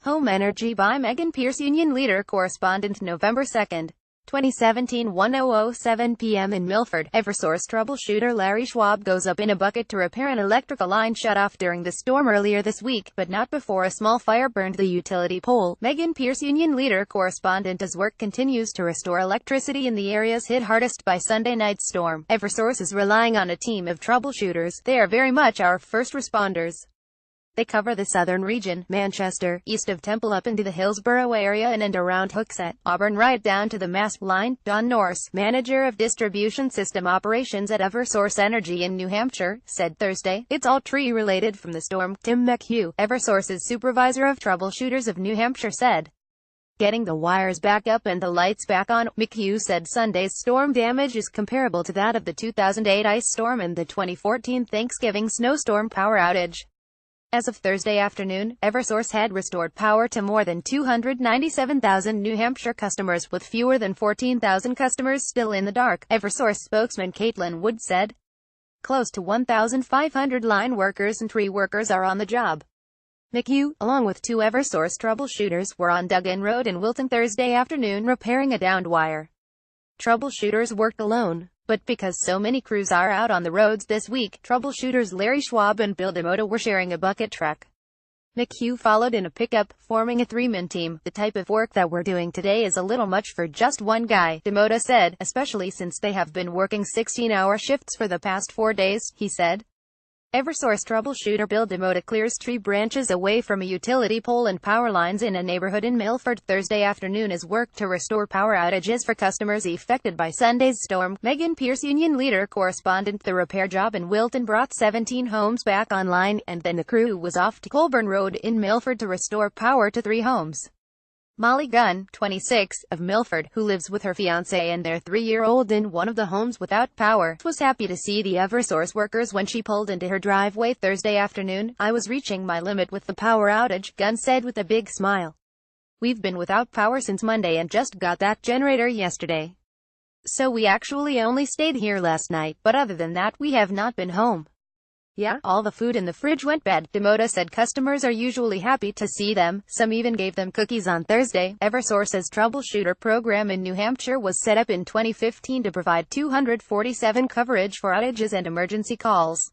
Home Energy by MEGHAN PIERCEUnion Leader Correspondent November 2, 2017 10:07 p.m. in Milford. Eversource troubleshooter Larry Schwab goes up in a bucket to repair an electrical line shut off during the storm earlier this week, but not before a small fire burned the utility pole. MEGHAN PIERCEUnion Leader Correspondent as work continues to restore electricity in the areas hit hardest by Sunday night's storm. Eversource is relying on a team of troubleshooters. They are very much our first responders. They cover the southern region, Manchester, east of Temple up into the Hillsborough area and around Hooksett, Auburn right down to the Mass line. Don Norse, manager of distribution system operations at Eversource Energy in New Hampshire, said Thursday, "It's all tree-related from the storm." Tim McHugh, Eversource's supervisor of troubleshooters of New Hampshire, said, "Getting the wires back up and the lights back on." McHugh said Sunday's storm damage is comparable to that of the 2008 ice storm and the 2014 Thanksgiving snowstorm power outage. As of Thursday afternoon, Eversource had restored power to more than 297,000 New Hampshire customers, with fewer than 14,000 customers still in the dark. Eversource spokesman Caitlin Wood said, "Close to 1,500 line workers and tree workers are on the job." McHugh, along with two Eversource troubleshooters, were on Duggan Road in Wilton Thursday afternoon repairing a downed wire. Troubleshooters worked alone, but because so many crews are out on the roads this week, troubleshooters Larry Schwab and Bill DeMota were sharing a bucket truck. McHugh followed in a pickup, forming a three-man team. "The type of work that we're doing today is a little much for just one guy," DeMota said, "especially since they have been working 16-hour shifts for the past 4 days," he said. Eversource troubleshooter Bill DeMota clears tree branches away from a utility pole and power lines in a neighborhood in Milford Thursday afternoon as work to restore power outages for customers affected by Sunday's storm. MEGHAN PIERCEUnion Leader Correspondent. The repair job in Wilton brought 17 homes back online, and then the crew was off to Colburn Road in Milford to restore power to 3 homes. Molly Gunn, 26, of Milford, who lives with her fiancé and their 3-year-old in one of the homes without power, was happy to see the Eversource workers when she pulled into her driveway Thursday afternoon. "I was reaching my limit with the power outage," Gunn said with a big smile. "We've been without power since Monday and just got that generator yesterday. So we actually only stayed here last night, but other than that we have not been home. Yeah, all the food in the fridge went bad." DeMota said customers are usually happy to see them. Some even gave them cookies on Thursday. Eversource's troubleshooter program in New Hampshire was set up in 2015 to provide 247 coverage for outages and emergency calls.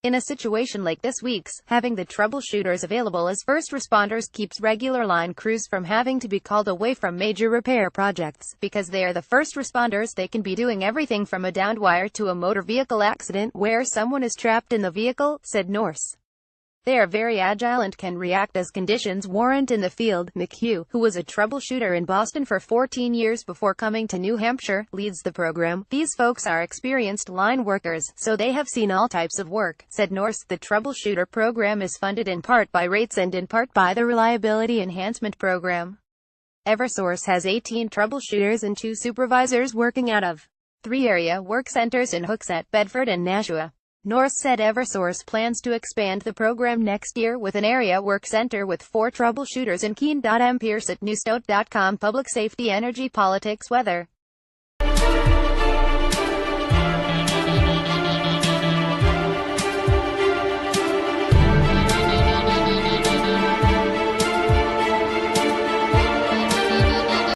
In a situation like this week's, having the troubleshooters available as first responders keeps regular line crews from having to be called away from major repair projects. Because they are the first responders, they can be doing everything from a downed wire to a motor vehicle accident where someone is trapped in the vehicle, said Norse. They are very agile and can react as conditions warrant in the field. McHugh, who was a troubleshooter in Boston for 14 years before coming to New Hampshire, leads the program. "These folks are experienced line workers, so they have seen all types of work," said Norse. The troubleshooter program is funded in part by rates and in part by the Reliability Enhancement Program. Eversource has 18 troubleshooters and 2 supervisors working out of 3 area work centers in Hooksett, Bedford and Nashua. Norse said Eversource plans to expand the program next year with an area work center with 4 troubleshooters in Keene. Pierce at newstote.com. Public safety, energy, politics, weather.